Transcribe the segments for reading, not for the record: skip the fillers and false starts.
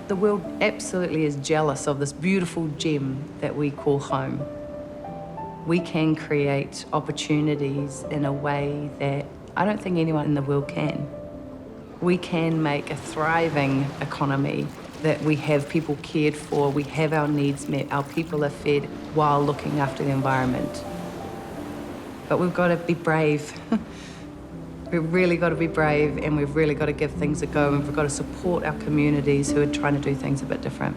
The world absolutely is jealous of this beautiful gem that we call home. We can create opportunities in a way that I don't think anyone in the world can. We can make a thriving economy that we have people cared for, we have our needs met, our people are fed while looking after the environment. But we've got to be brave. We've really got to be brave, and we've really got to give things a go, and we've got to support our communities who are trying to do things a bit different.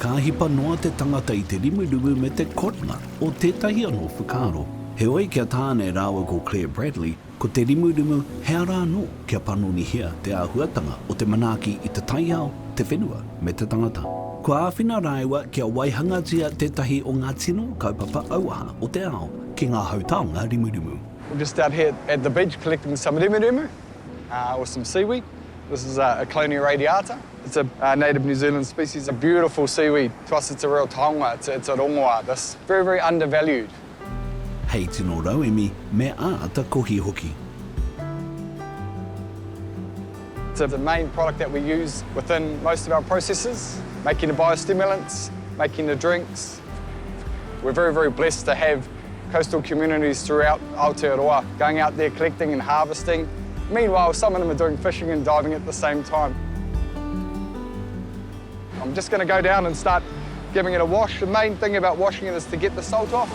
Ka hipa noa te tangata I te rimurumu me te koringa o tētahi anō whakaaro. He oi kia tāne rāua ko Claire Bradley, ko te rimurumu hea rā no kia panoni hea te āhuatanga o te manaaki I te taiao, te whenua me te tangata. Kua āwhina rāua kia waihangatia tētahi o ngā tino kaupapa auaha o te ao ki ngā hautaonga rimurumu. We're just out here at the beach collecting some rimurumu or some seaweed. This is a Clonia radiata. It's a native New Zealand species, a beautiful seaweed. To us, it's a real taonga, it's a rongoa. That's very, very undervalued. Hei tino rauemi, me āta kohi hoki. It's the main product that we use within most of our processes, making the biostimulants, making the drinks. We're very, very blessed to have coastal communities throughout Aotearoa going out there collecting and harvesting. Meanwhile, some of them are doing fishing and diving at the same time. I'm just going to go down and start giving it a wash. The main thing about washing it is to get the salt off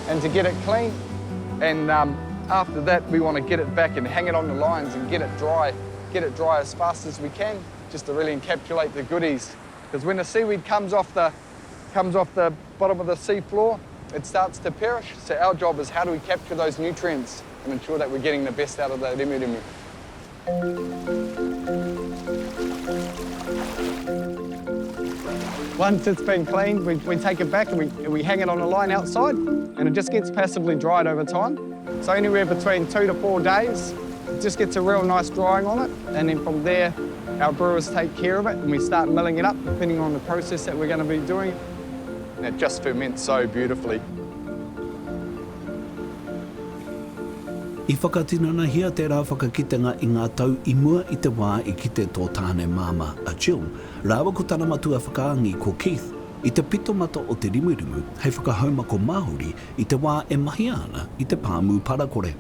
and to get it clean. And after that, we want to get it back and hang it on the lines and get it dry as fast as we can, just to really encapsulate the goodies. Because when the seaweed comes off the bottom of the sea floor, it starts to perish. So our job is how do we capture those nutrients and ensure that we're getting the best out of the rimurumu. Once it's been cleaned, we take it back and we hang it on a line outside, and it just gets passively dried over time. So anywhere between 2 to 4 days, it just gets a real nice drying on it, and then from there, our brewers take care of it and we start milling it up depending on the process that we're going to be doing. And it just ferments so beautifully. I whakatinana hia te rā whakakitenga I ngā tau I mua I te wā I kite tō tāne māma a Jill. Rāua ko tāna matua whakaangi ko Keith. I te pito mata o te rimurumu, hei whakahauma ko Māori I te wā e mahi ana I te pāmu parakore.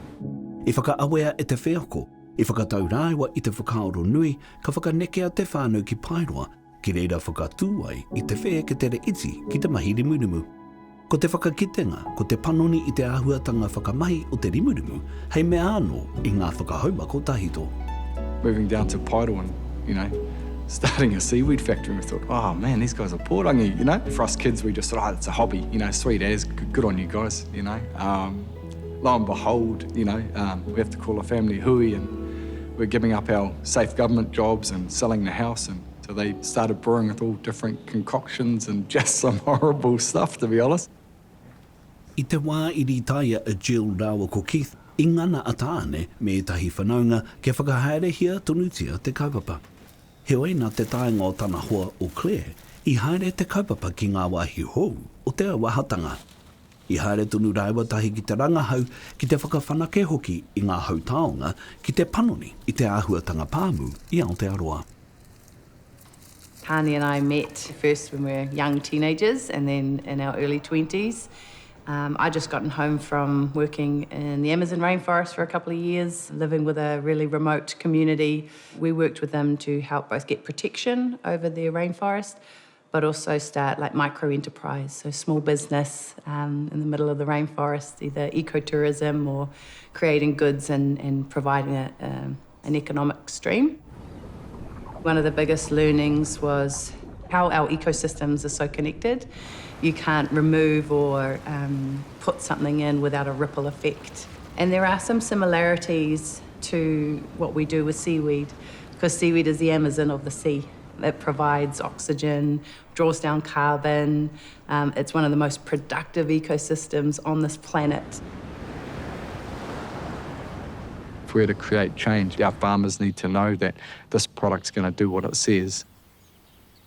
I whakaawea e te wheako, I whakatau rāua I te whakaoro nui, ka whakanekea te whānau ki Paeroa, ki reira whakatūai I te whea ke tere iti ki te mahi rimurumu. Ko te whakakitenga, ko te panoni I te āhuatanga whakamahi o te rimurumu, hei mea anō I ngā whakahauma ko tahito. Moving down to Paeroa and, starting a seaweed factory, we thought, oh man, these guys are pōrangi, For us kids, we just thought, it's a hobby, sweet as, good on you guys, Lo and behold, we have to call a family hui, and we're giving up our safe government jobs and selling the house, and so they started brewing with all different concoctions and just some horrible stuff, to be honest. I te wā I ritaia a Jill rāua ko Keith, I ngana ataane me tahi whanaunga kia whakahaere hia tonutia te kaupapa. He oi nā te taenga o tana hoa o Claire, I haere te kaupapa ki ngā wāhi hou o te wahatanga. I haere tonu rāua tahi ki te rangahau ki te whakawhanake hoki I ngā hautaonga ki te panoni I te āhuatanga pāmu I Aotearoa. Hani and I met first when we were young teenagers and then in our early 20s. I just gotten home from working in the Amazon rainforest for a couple of years, living with a really remote community. We worked with them to help both get protection over their rainforest, but also start like micro-enterprise, so small business in the middle of the rainforest, either ecotourism or creating goods and providing an economic stream. One of the biggest learnings was how our ecosystems are so connected. You can't remove or put something in without a ripple effect. And there are some similarities to what we do with seaweed, because seaweed is the Amazon of the sea. It provides oxygen, draws down carbon. It's one of the most productive ecosystems on this planet. If we're to create change, our farmers need to know that this product's going to do what it says.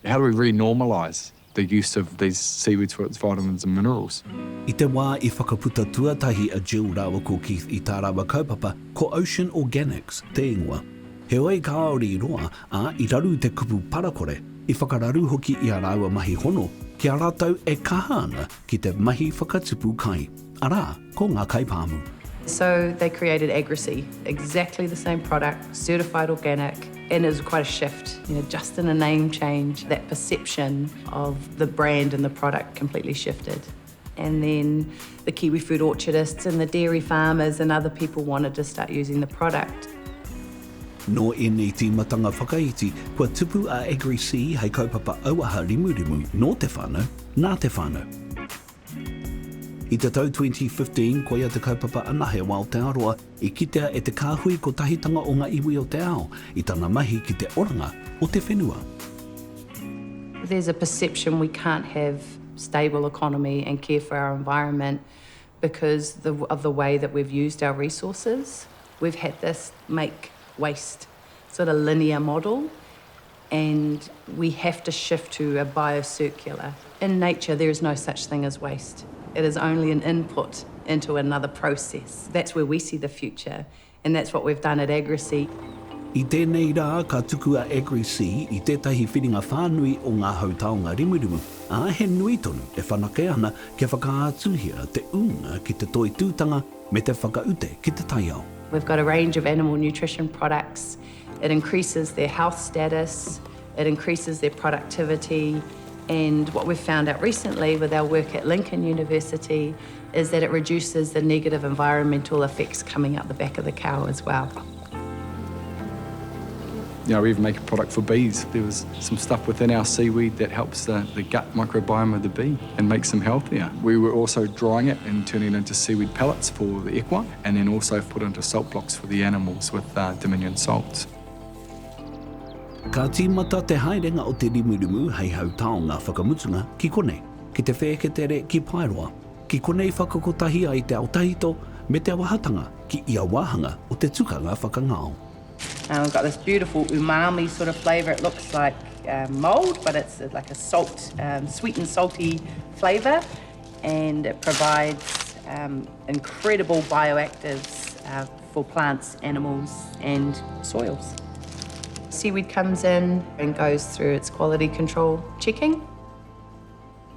How do we really normalise the use of these seaweeds for its vitamins and minerals? I te wā I whakaputa tuatahi a Jill rawa ko Keith I tā rawa kaupapa ko Ocean Organics, te ingoa. He oi ka aori I roa, a I raru te kupu parakore, I whakararu hoki I a rawa mahi hono, ki a rātau e kahana ki te mahi whakatupu kai. Arā, ko ngā kaipāmu. So they created Agrisea, exactly the same product, certified organic, and it was quite a shift, just in a name change, that perception of the brand and the product completely shifted. And then the kiwi food orchardists and the dairy farmers and other people wanted to start using the product. No e nei tīmatanga whakaiti, kua tupu a Agrisea hei kaupapa auaha rimurimu no te whānau, nā te whānau. I te tau 2015, koia te kaupapa anahe o Aotearoa, I kitea e te kāhui ko tahitanga o ngā iwi o te ao, I tana mahi ki te oranga o te whenua. There's a perception we can't have stable economy and care for our environment because of the way that we've used our resources. We've had this make waste sort of linear model, and we have to shift to a biocircular. In nature, there is no such thing as waste. It is only an input into another process. That's where we see the future, and that's what we've done at Agrisea. I tēnei rā ka tuku a Agrisea I tētahi whiringa whānui o ngā hautaonga rimurimu, a he nui tonu e whanake ana ke whakaatuhia te unga ki te toi tūtanga me te whakaute ki te taiao. We've got a range of animal nutrition products. It increases their health status, it increases their productivity, and what we've found out recently with our work at Lincoln University is that it reduces the negative environmental effects coming out the back of the cow as well. We even make a product for bees. There was some stuff within our seaweed that helps the gut microbiome of the bee and makes them healthier. We were also drying it and turning it into seaweed pellets for the equa, and then also put into salt blocks for the animals with Dominion salts. Ka tīmata te haerenga o te rimurimu hei hautaonga whakamutunga ki konei, ki te whēketere ki Paeroa, ki konei whakakotahi ai te autahito me te awahatanga ki ia wāhanga o te tukanga whakangao. We've got this beautiful umami sort of flavour. It looks like mould, but it's like a salt, sweet and salty flavour, and it provides incredible bioactives for plants, animals and soils. Seaweed comes in and goes through its quality control checking,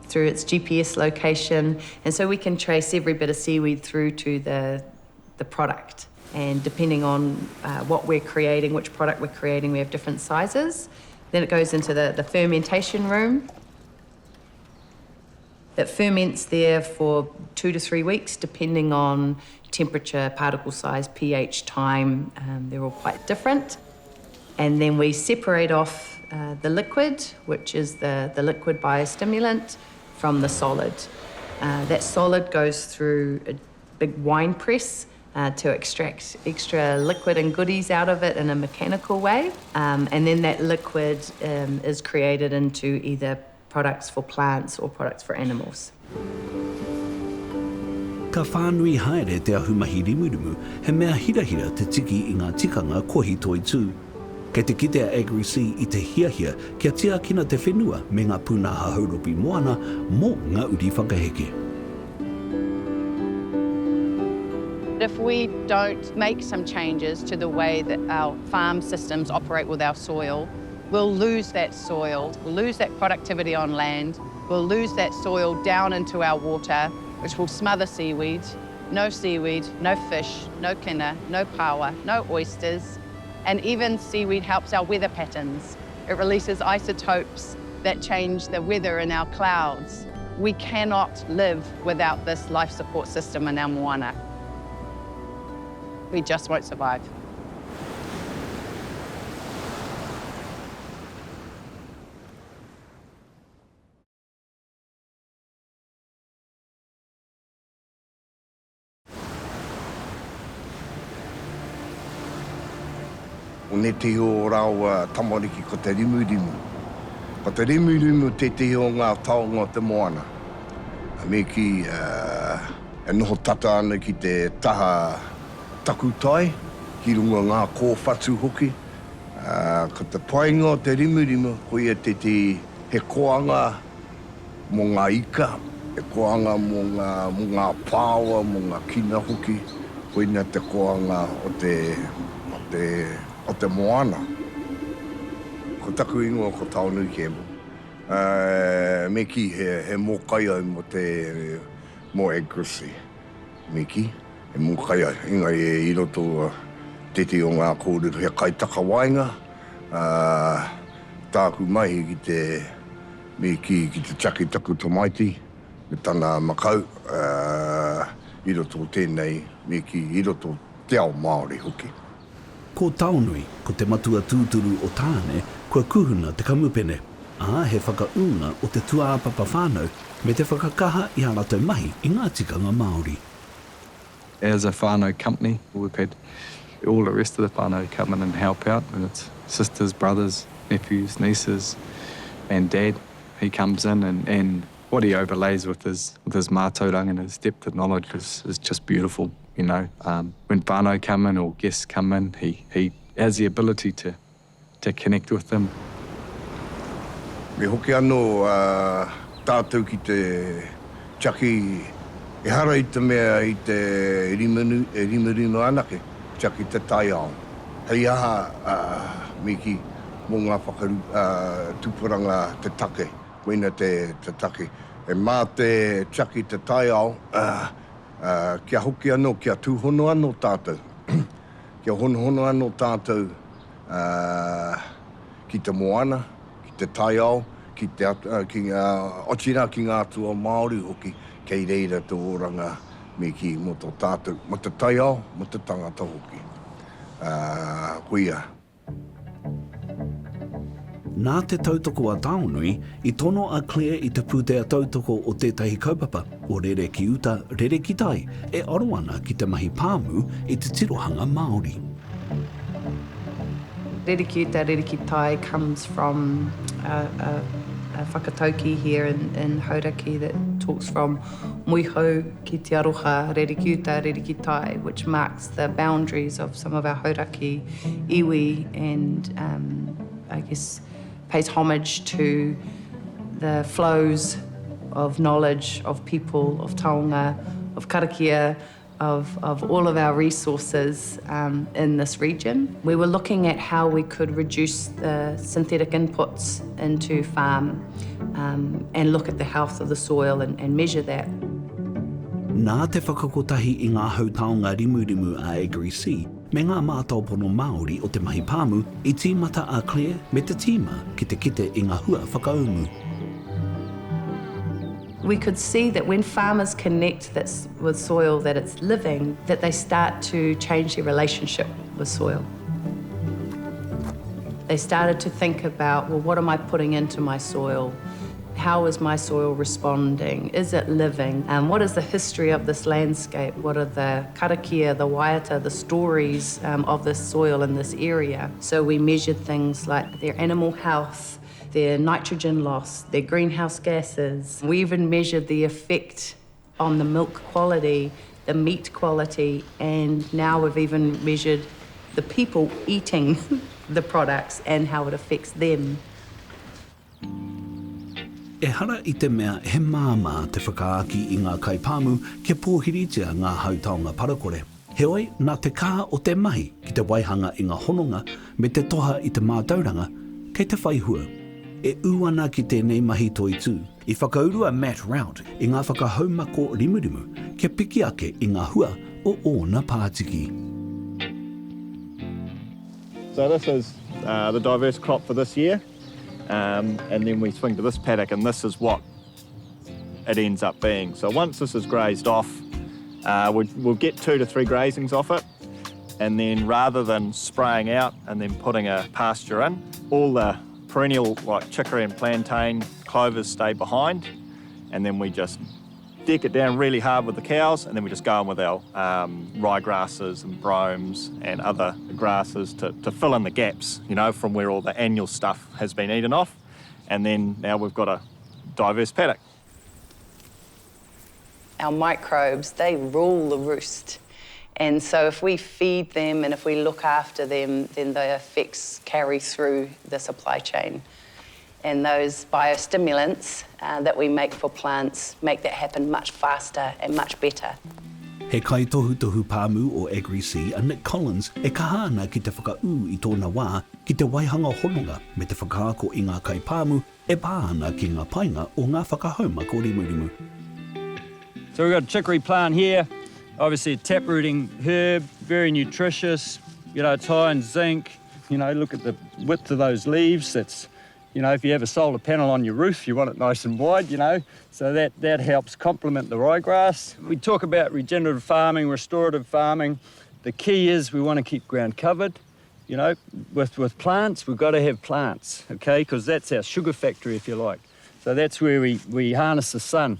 through its GPS location, and so we can trace every bit of seaweed through to the product. And depending on what we're creating, which product we're creating, we have different sizes. Then it goes into the fermentation room. It ferments there for 2 to 3 weeks, depending on temperature, particle size, pH, time. They're all quite different. And then we separate off the liquid, which is the liquid biostimulant, from the solid. That solid goes through a big wine press to extract extra liquid and goodies out of it in a mechanical way. And then that liquid is created into either products for plants or products for animals. Ka whānui haere te ahumahi rimurimu, he mea hirahira te tiki I ngā tikanga kohi toi tū. Kei te kite a Agrisea I te hiahia, kia tia kina te whenua me ngā pūnaha hauropi moana mō ngā uri whakaheke. If we don't make some changes to the way that our farm systems operate with our soil, we'll lose that soil, we'll lose that productivity on land, we'll lose that soil down into our water, which will smother seaweed, no fish, no kina, no paua, no oysters, and even seaweed helps our weather patterns. It releases isotopes that change the weather in our clouds. We cannot live without this life support system in our moana. We just won't survive. O ne te o rau tamariki ko te rimurimu. Ko te rimu te o ngā taonga te moana. Me ki e noho tata ana ki te taha takutai, ki runga ngā kōwhatu hoki. Ko te painga o te rimu, ko ia te he koanga mo ngā ika, he koanga mo ngā pāua, mo ngā kina hoki, ko ina te koanga o te moana. Ko taku ingoa ko taonui ke mo. Me ki he mōkai au mo Agrisea. Me ki, he mōkai au. Inga I roto te o ngā kōrero he kaitaka wainga. Tāku mai ki te chaki taku tomaiti, me tana makau. I roto tēnei, me ki I roto te ao Māori hoki. Ko Taonui, ko te matua tūturu o tāne, kua kuhuna te kamupene. He whakaunga o te tuāpapa whānau me te whakakaha I a rātou mahi I ngā tikanga Māori. As a whānau company, we've had all the rest of the whānau come in and help out, and it's sisters, brothers, nephews, nieces, and Dad. He comes in and what he overlays with his mātauranga and his depth of knowledge is just beautiful, you know. When whānau come in or guests come in, he has the ability to connect with them. Me hoki anō tātou ki te chaki, e hara I te mea I te rimurino anake, chaki te taiao. Hei aha me ki mō ngā whakaru tupuranga te take, koina te take. E mā te chaki te taiao, kia hoki anō, kia tūhono anō tātou. Kia hono anō tātou ki te moana, ki te taiao, ki ochina ki ngā tua Māori hoki, kei reira te oranga me ki mo tō tātou. Mo te taiao, mo te tangata hoki. Kuia. Nā te tautoko a Taonui, I tono a Claire I te pūtea tautoko o tētahi kaupapa, o rere ki uta, rere ki tai, e aro ana ki te mahi pāmu I te tirohanga Māori. Rere ki uta, rere ki tai comes from a whakatauki here in Hauraki that talks from Muihau ki te aroha, rere ki uta, rere ki tai, which marks the boundaries of some of our Hauraki iwi and I guess pays homage to the flows of knowledge, of people, of taonga, of karakia, of all of our resources in this region. We were looking at how we could reduce the synthetic inputs into farm and look at the health of the soil and measure that. Nā te whakakotahi I ngā hautaonga rimu a Agrisea, me ngā mātaupono Māori o te mahi pāmu, I tīmata a Claire me te tīma ki te kite I ngā hua whakaumu. We could see that when farmers connect with soil that it's living, that they start to change their relationship with soil. They started to think about, well, what am I putting into my soil? How is my soil responding? Is it living? What is the history of this landscape? What are the karakia, the waiata, the stories of this soil in this area? So we measured things like their animal health, their nitrogen loss, their greenhouse gases. We even measured the effect on the milk quality, the meat quality, and now we've even measured the people eating the products and how it affects them. E hara I te mea he māmā te whakaaki I ngā kaipāmu kia pōhiritia ngā hautaonga parakore. Heoi, nā te kā o te mahi ki te waihanga I ngā hononga me te toha I te mātauranga, kei te whaihua. E uana ki tēnei mahi toi tū, I whakaurua Matt Rout I ngā whakahaumako rimu, kia piki ake I ngā hua o ōna pātiki. So this is the diverse crop for this year. And then we swing to this paddock and this is what it ends up being. So once this is grazed off, we'll get 2 to 3 grazings off it, and then rather than spraying out and then putting a pasture in, all the perennial like chicory and plantain, clovers stay behind, and then we just deck it down really hard with the cows, and then we just go on with our ryegrasses and bromes and other grasses to fill in the gaps, you know, from where all the annual stuff has been eaten off. and then now we've got a diverse paddock. Our microbes, they rule the roost. And so if we feed them and if we look after them, then the effects carry through the supply chain. And those biostimulants that we make for plants make that happen much faster and much better. He kai tohu pāmu o Agrisea, a Nick Collins, e kahana ki te whakau I tōna wā ki te waihanga hononga me te whakaako I ngā kai pāmu e pāna ki ngā painga o ngā whakahauma ko rimurimu. So we've got a chicory plant here, obviously a taprooting herb, very nutritious, you know, it's high in zinc, you know, look at the width of those leaves, that's, you know, if you have a solar panel on your roof, you want it nice and wide, you know, so that helps complement the ryegrass. We talk about regenerative farming, restorative farming. The key is we want to keep ground covered, you know, with plants, we've got to have plants, okay, because that's our sugar factory, if you like. So that's where we harness the sun.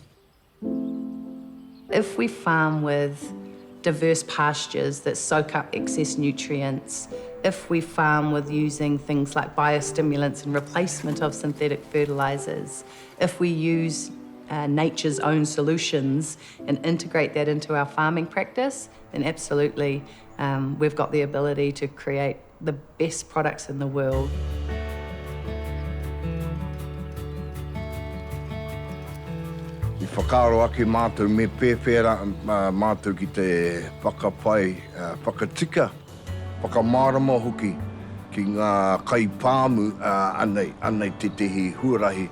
If we farm with diverse pastures that soak up excess nutrients, if we farm with using things like biostimulants in replacement of synthetic fertilisers, if we use nature's own solutions and integrate that into our farming practice, then absolutely we've got the ability to create the best products in the world. I whakaaro ake mātou me pēwhera mātou ki te whakapai, whakatika, whakamārama hoki ki ngā kai pāmu anei te tehi huarahi.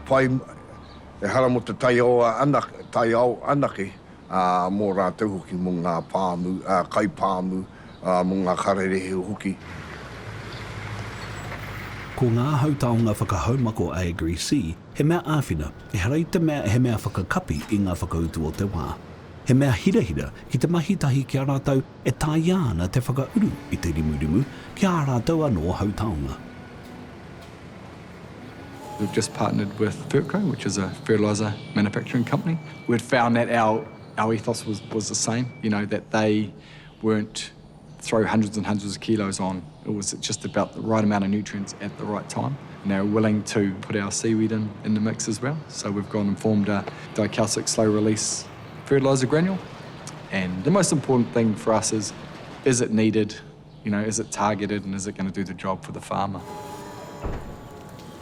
Pai e hara mo te tai ao anake mō rātou hoki mō ngā pāmu, kai pāmu mō ngā karerehe hoki. Ko ngā hautaonga whakahauma ko Agrisea, he mea āwhina, e harai te mea he mea whakakapi I ngā whakautu o te wā. He mea hira ki te mahitahi ki a rātou e tāiana te whakauru I te rimurimu ki a rātou anō hautaonga. We've just partnered with Fertco, which is a fertiliser manufacturing company. We'd found that our ethos was the same, you know, that they weren't throw hundreds and hundreds of kilos on. It was just about the right amount of nutrients at the right time. And they were willing to put our seaweed in the mix as well. So we've gone and formed a dicalcic slow release fertiliser granule. And the most important thing for us is it needed, you know, is it targeted and is it going to do the job for the farmer?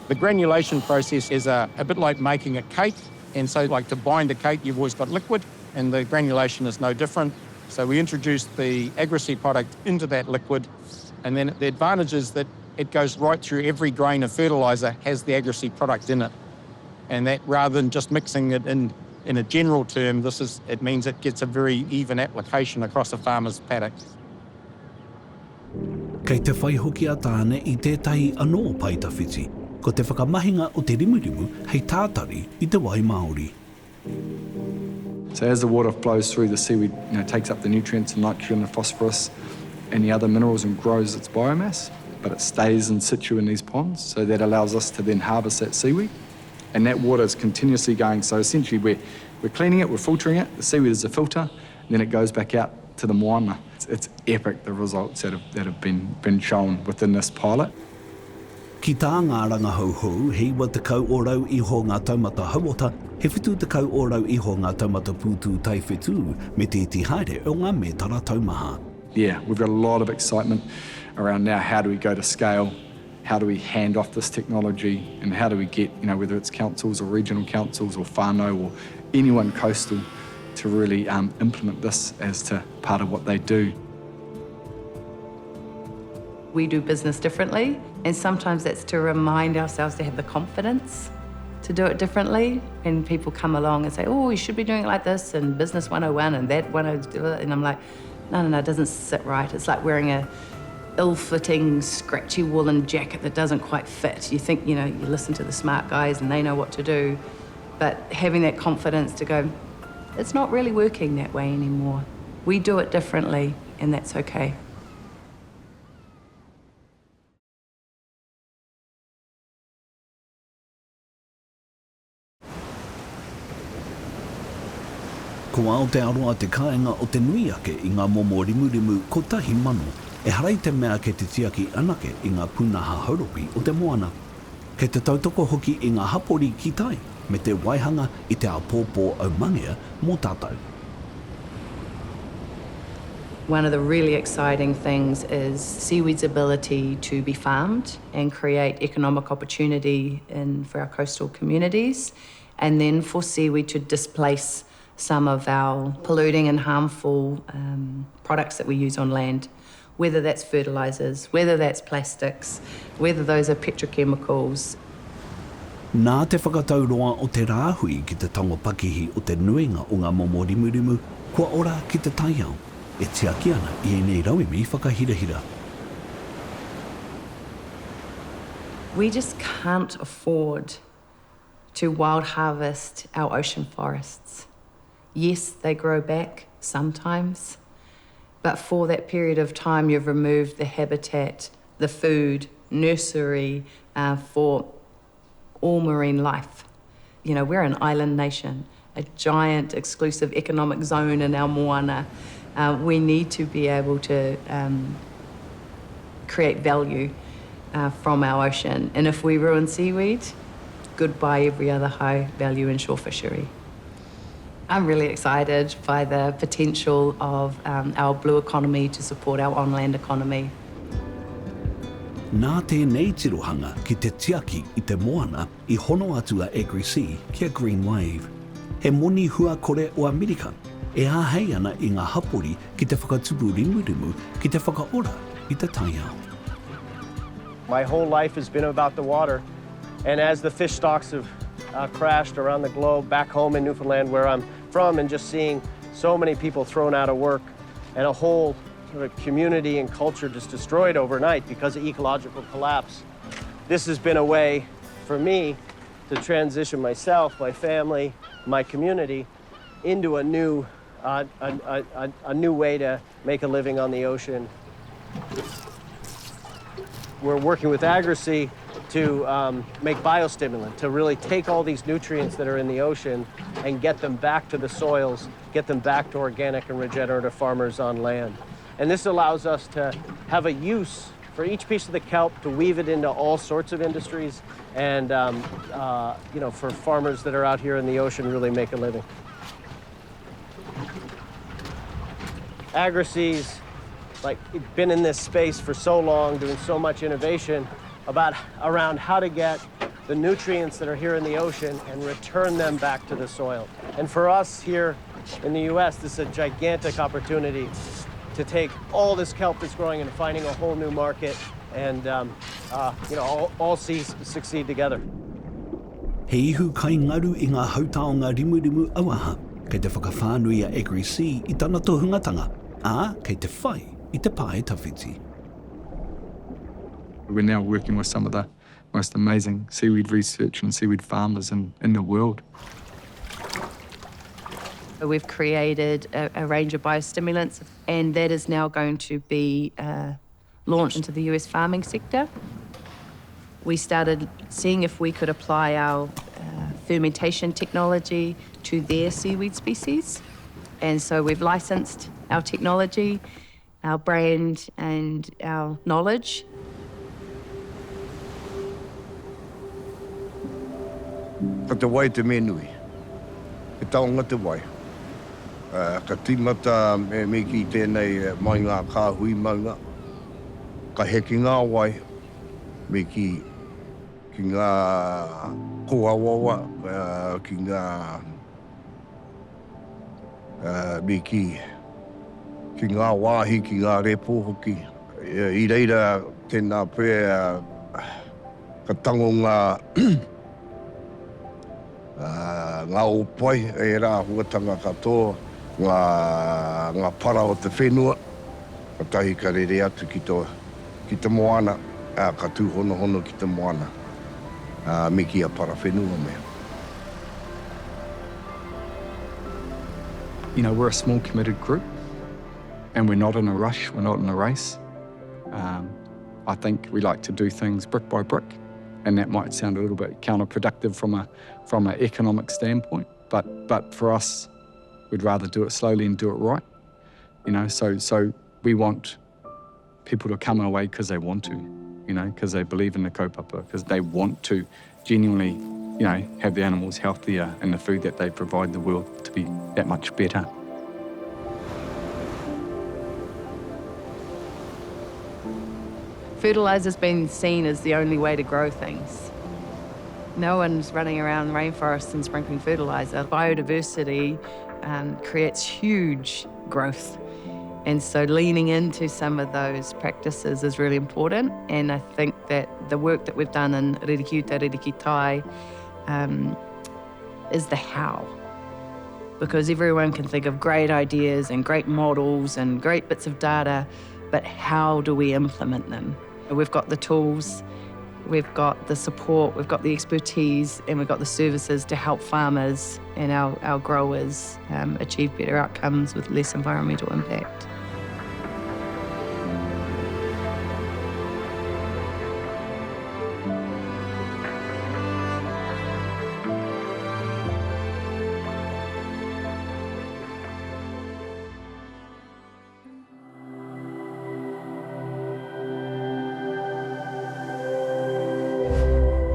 The granulation process is a bit like making a cake. And so like to bind a cake, you've always got liquid and the granulation is no different. So we introduced the Agrisea product into that liquid, and then the advantage is that it goes right through every grain of fertiliser has the Agrisea product in it. And that rather than just mixing it in a general term, it means it gets a very even application across a farmer's paddock. Kei te whai hoki a tāne I tētahi anō paitawhiti, ko te whakamahinga o te rimurimu hei tātari I te wai Māori. So as the water flows through, the seaweed, you know, takes up the nutrients and nitrogen and phosphorus and the other minerals and grows its biomass, but it stays in situ in these ponds, so that allows us to then harvest that seaweed. And that water is continuously going, so essentially we're cleaning it, we're filtering it, the seaweed is a filter, and then it goes back out to the moana. It's epic, the results that have been shown within this pilot. Ki tā ngā rangahauhau, hei wa te kau orau iho ngā taumata hauota, he whitu te kau orau iho ngā taumata pūtū tai whetū me te iti haere o ngā metara taumaha. Yeah, we've got a lot of excitement around now, how do we go to scale, how do we hand off this technology, and how do we get, you know, whether it's councils or regional councils or whānau or anyone coastal to really implement this as to part of what they do. We do business differently, and sometimes that's to remind ourselves to have the confidence to do it differently. And people come along and say, oh, you should be doing it like this, and business 101 and that 102, and I'm like, no, it doesn't sit right. It's like wearing a ill-fitting, scratchy woolen jacket that doesn't quite fit. You think, you know, you listen to the smart guys and they know what to do, but having that confidence to go, it's not really working that way anymore. We do it differently, and that's okay. Ko Aotearoa te kāinga o te nui ake I ngā momo rimurimu ko tahi mano, e harai te mea ke te tiaki anake I ngā punaha hauropi o te moana. Kei te tautoko hoki I ngā hapori ki tai, me te waihanga I te apōpō au mangia mō tātou. One of the really exciting things is seaweed's ability to be farmed and create economic opportunity for our coastal communities, and then for seaweed to displace some of our polluting and harmful products that we use on land, whether that's fertilisers, whether that's plastics, whether those are petrochemicals. Nā te whakatauroa o te rāhui ki te tango pakihi o te nuinga o ngā momo rimurimu, kua ora ki te taiao, e tiaki ana I nei rauimi whakahirahira. We just can't afford to wild harvest our ocean forests. Yes, they grow back sometimes, but for that period of time you've removed the habitat, the food, nursery for all marine life. You know, we're an island nation, a giant exclusive economic zone in our moana. We need to be able to create value from our ocean. And if we ruin seaweed, goodbye every other high value inshore fishery. I'm really excited by the potential of our blue economy to support our on-land economy. Nā tēnei tirohanga ki te tiaki I te moana I hono atu a Agrisea kia Green Wave. He moni hua kore o Amerika, e āhei ana I ngā hapori ki te whakatupu rimurimu ki te whakaora I te taiao. My whole life has been about the water, and as the fish stocks have crashed around the globe, back home in Newfoundland where I'm from, and just seeing so many people thrown out of work and a whole sort of community and culture just destroyed overnight because of ecological collapse. This has been a way for me to transition myself, my family, my community into a new way to make a living on the ocean. We're working with Agrisea to make biostimulant, to really take all these nutrients that are in the ocean and get them back to the soils, get them back to organic and regenerative farmers on land. And this allows us to have a use for each piece of the kelp, to weave it into all sorts of industries, and you know, for farmers that are out here in the ocean really make a living. Agrisea's been in this space for so long, doing so much innovation around how to get the nutrients that are here in the ocean and return them back to the soil. And for us here in the US, this is a gigantic opportunity to take all this kelp that's growing and finding a whole new market, and you know, all succeed together. He ihu kai ngaru I ngā hautaonga rimurimu auaha, kei te whakawhānui a Agrisea I tana tohungatanga, ā kei te whai I te pae tawhiti. We're now working with some of the most amazing seaweed research and seaweed farmers in the world. We've created a range of biostimulants, and that is now going to be launched into the US farming sector. We started seeing if we could apply our fermentation technology to their seaweed species. And so we've licensed our technology, our brand, and our knowledge. Ka te wai te menui, e taonga te wai. Ka tīmata me ki tēnei mai ngā kāhui maunga. Ka heki ngā wai me ki ngā koawawa, ki ngā me ki ngā wāhi, ki ngā repo hoki. I reira tēnā pēr ka tango ngā ngā opai e rā huatanga katoa, ngā para o te whenua, ka tahi ka rere atu ki te moana, ka tū hono ki te moana, me ki a para whenua mea. You know, we're a small committed group, and we're not in a rush, we're not in a race. I think we like to do things brick by brick, and that might sound a little bit counterproductive from an economic standpoint, but for us, we'd rather do it slowly and do it right. You know, so we want people to come away because they want to. you know, because they believe in the kaupapa, because they want to genuinely, you know, have the animals healthier and the food that they provide the world to be that much better. Fertiliser's been seen as the only way to grow things. No one's running around rainforests and sprinkling fertiliser. Biodiversity creates huge growth. And so leaning into some of those practices is really important. And I think that the work that we've done in Ririkiuta, Ririkitai is the how. Because everyone can think of great ideas and great models and great bits of data, but how do we implement them? We've got the tools, we've got the support, we've got the expertise, and we've got the services to help farmers and our growers achieve better outcomes with less environmental impact.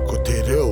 Ko te reo